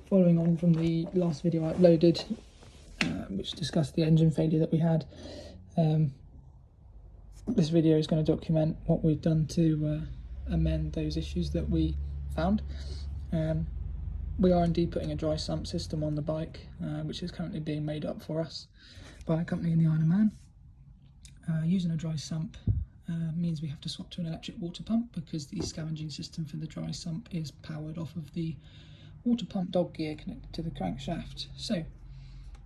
following on from the last video I uploaded, which discussed the engine failure that we had. This video is going to document what we've done to amend those issues that we found. We are indeed putting a dry sump system on the bike, which is currently being made up for us by a company in the Isle of Man. Using a dry sump means we have to swap to an electric water pump, because the scavenging system for the dry sump is powered off of the water pump dog gear connected to the crankshaft. So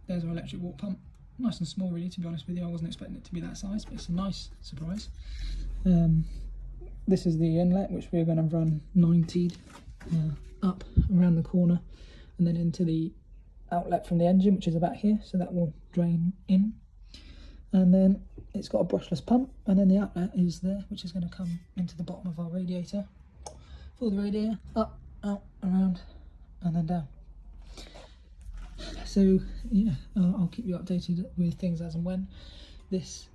there's our electric water pump. Nice and small, really, to be honest with you. I wasn't expecting it to be that size, but it's a nice surprise. This is the inlet, which we're going to run 90'd up around the corner and then into the outlet from the engine, which is about here, so that will drain in. And then it's got a brushless pump, and then the outlet is there, which is going to come into the bottom of our radiator. Fill the radiator up, out, around, and then down. So yeah, I'll keep you updated with things as and when. This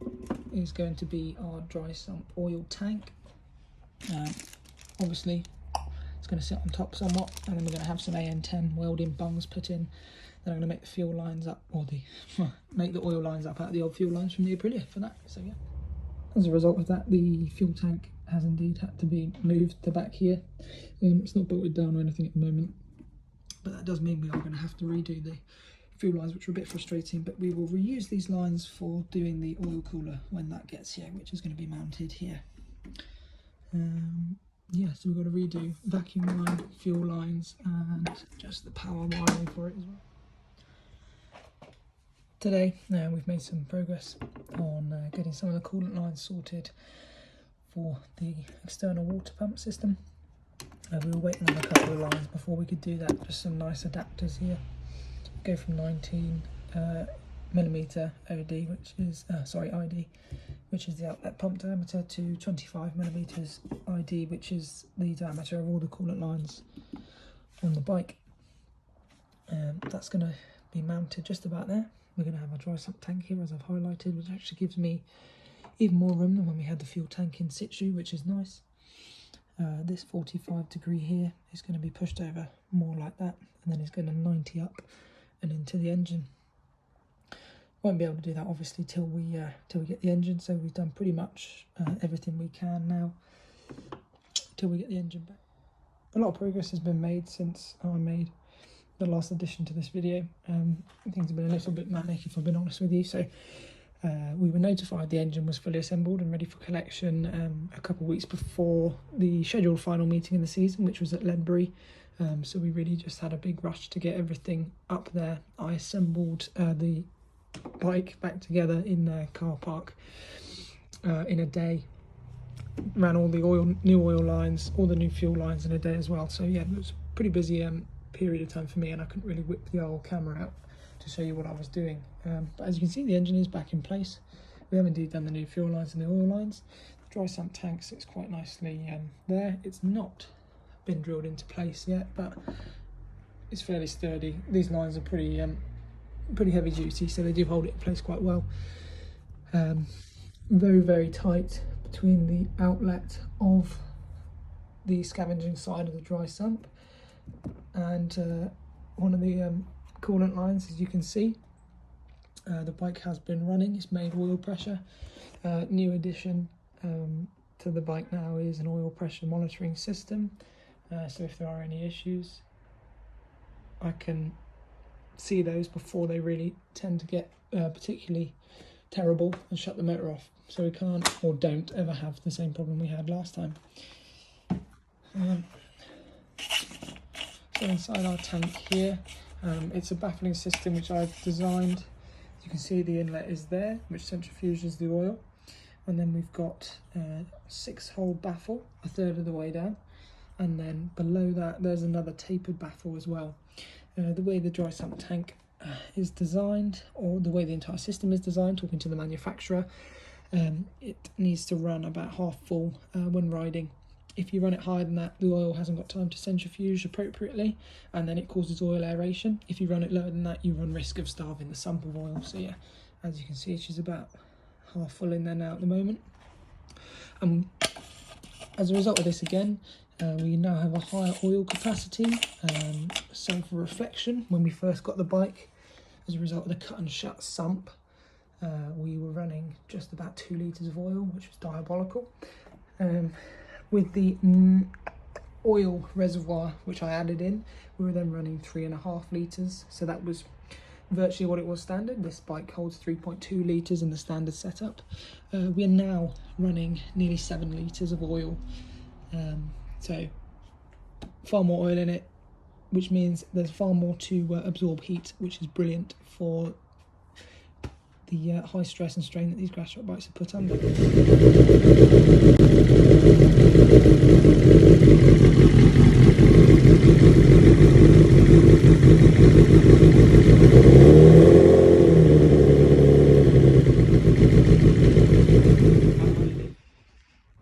is going to be our dry sump oil tank. Obviously it's going to sit on top somewhat, and then we're going to have some AN10 welding bungs put in. Then I'm going to make the fuel lines up, or make the oil lines up out of the old fuel lines from the Aprilia for that. So yeah, as a result of that, the fuel tank has indeed had to be moved to back here. It's not bolted down or anything at the moment, but that does mean we are going to have to redo the fuel lines, which are a bit frustrating, but we will reuse these lines for doing the oil cooler when that gets here, which is going to be mounted here. Yeah, so we've got to redo vacuum line, fuel lines, and just the power wiring for it as well. Today, we've made some progress on getting some of the coolant lines sorted for the external water pump system. We were waiting on a couple of lines before we could do that. Just some nice adapters here. Go from 19 millimeter OD, which is ID, which is the outlet pump diameter, to 25 millimeters ID, which is the diameter of all the coolant lines on the bike. That's going to be mounted just about there. We're going to have a dry sump tank here, as I've highlighted, which actually gives me even more room than when we had the fuel tank in situ, which is nice. This 45 degree here is going to be pushed over more like that, and then it's going to 90 up and into the engine. Won't be able to do that obviously till we get the engine, so we've done pretty much everything we can now till we get the engine back. A lot of progress has been made since I made the last addition to this video. Things have been a little bit manic, if I've been honest with you. So we were notified the engine was fully assembled and ready for collection a couple of weeks before the scheduled final meeting in the season, which was at Ledbury. So we really just had a big rush to get everything up there. I assembled the bike back together in the car park in a day. Ran all the new oil lines, all the new fuel lines in a day as well. So yeah, it was a pretty busy period of time for me, and I couldn't really whip the old camera out to show you what I was doing. But as you can see, the engine is back in place. We have indeed done the new fuel lines and the oil lines. The dry sump tank sits quite nicely there. It's not been drilled into place yet, but it's fairly sturdy. These lines are pretty heavy duty, so they do hold it in place quite well. Very, very tight between the outlet of the scavenging side of the dry sump and one of the coolant lines. As you can see, the bike has been running. It's made oil pressure. New addition to the bike now is an oil pressure monitoring system, so if there are any issues, I can see those before they really tend to get particularly terrible and shut the motor off, so we can't or don't ever have the same problem we had last time. So inside our tank here, it's a baffling system which I've designed. You can see the inlet is there, which centrifuges the oil, and then we've got a 6-hole baffle a third of the way down, and then below that there's another tapered baffle as well. The way the dry sump tank is designed, or the way the entire system is designed, talking to the manufacturer, it needs to run about half full when riding. If you run it higher than that, the oil hasn't got time to centrifuge appropriately, and then it causes oil aeration. If you run it lower than that, you run risk of starving the sump of oil. So yeah, as you can see, she's about half full in there now at the moment. As a result of this, again, We now have a higher oil capacity, same for reflection. When we first got the bike, as a result of the cut and shut sump, we were running just about 2 litres of oil, which was diabolical. With the oil reservoir which I added in, we were then running 3.5 litres, so that was virtually what it was standard. This bike holds 3.2 litres in the standard setup. We are now running nearly 7 litres of oil, so far more oil in it, which means there's far more to absorb heat, which is brilliant for the high stress and strain that these grass track bikes are put under.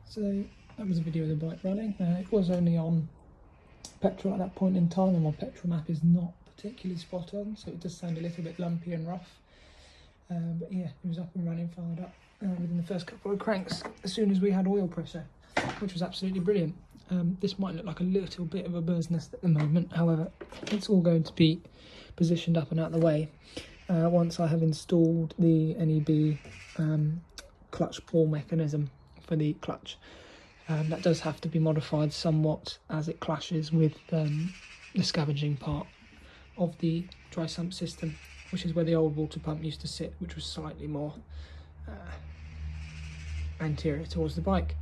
So that was a video of the bike running. It was only on petrol at that point in time, and my petrol map is not particularly spot on, so it does sound a little bit lumpy and rough. But yeah, it was up and running, fired up within the first couple of cranks as soon as we had oil pressure, which was absolutely brilliant. This might look like a little bit of a bird's nest at the moment, however, it's all going to be positioned up and out of the way once I have installed the NEB clutch pull mechanism for the clutch. That does have to be modified somewhat as it clashes with the scavenging part of the dry sump system, which is where the old water pump used to sit, which was slightly more anterior towards the bike.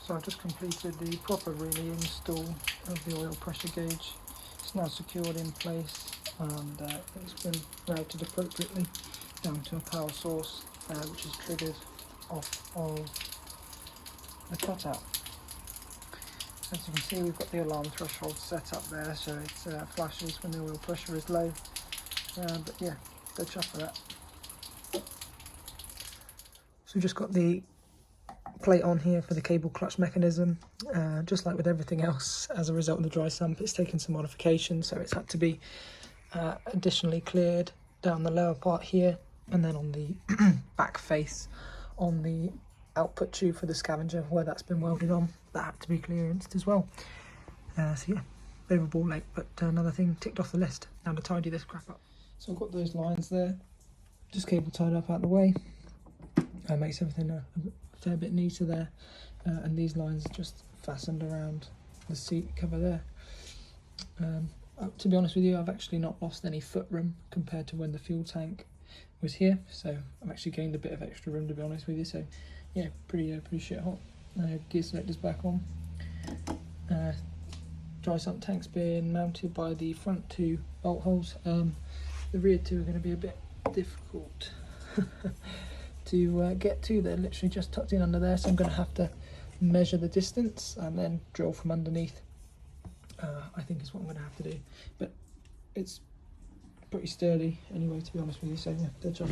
So I've just completed the proper really install of the oil pressure gauge. It's now secured in place, and it's been routed appropriately down to a power source, which is triggered off of the cutout. As you can see, we've got the alarm threshold set up there, so it flashes when the oil pressure is low. But yeah, go chuff for that. So we've just got the plate on here for the cable clutch mechanism. Just like with everything else, as a result of the dry sump, it's taken some modification, so it's had to be additionally cleared down the lower part here, and then on the back face on the output tube for the scavenger, where that's been welded on, that had to be clearanced as well. So yeah, bit of a ball ache, but another thing ticked off the list. Now to tidy this crap up. So I've got those lines there, just cable tied up out the way. Makes everything a fair bit neater there, and these lines are just fastened around the seat cover there. To be honest with you, I've actually not lost any foot room compared to when the fuel tank was here, so I've actually gained a bit of extra room, to be honest with you. So yeah, pretty shit hot. Gear selector's back on. Dry sump tank's been mounted by the front 2 bolt holes. The rear 2 are going to be a bit difficult to get to. They're literally just tucked in under there, so I'm going to have to measure the distance and then drill from underneath. I think is what I'm going to have to do, but it's pretty sturdy anyway, to be honest with you. So yeah, good job.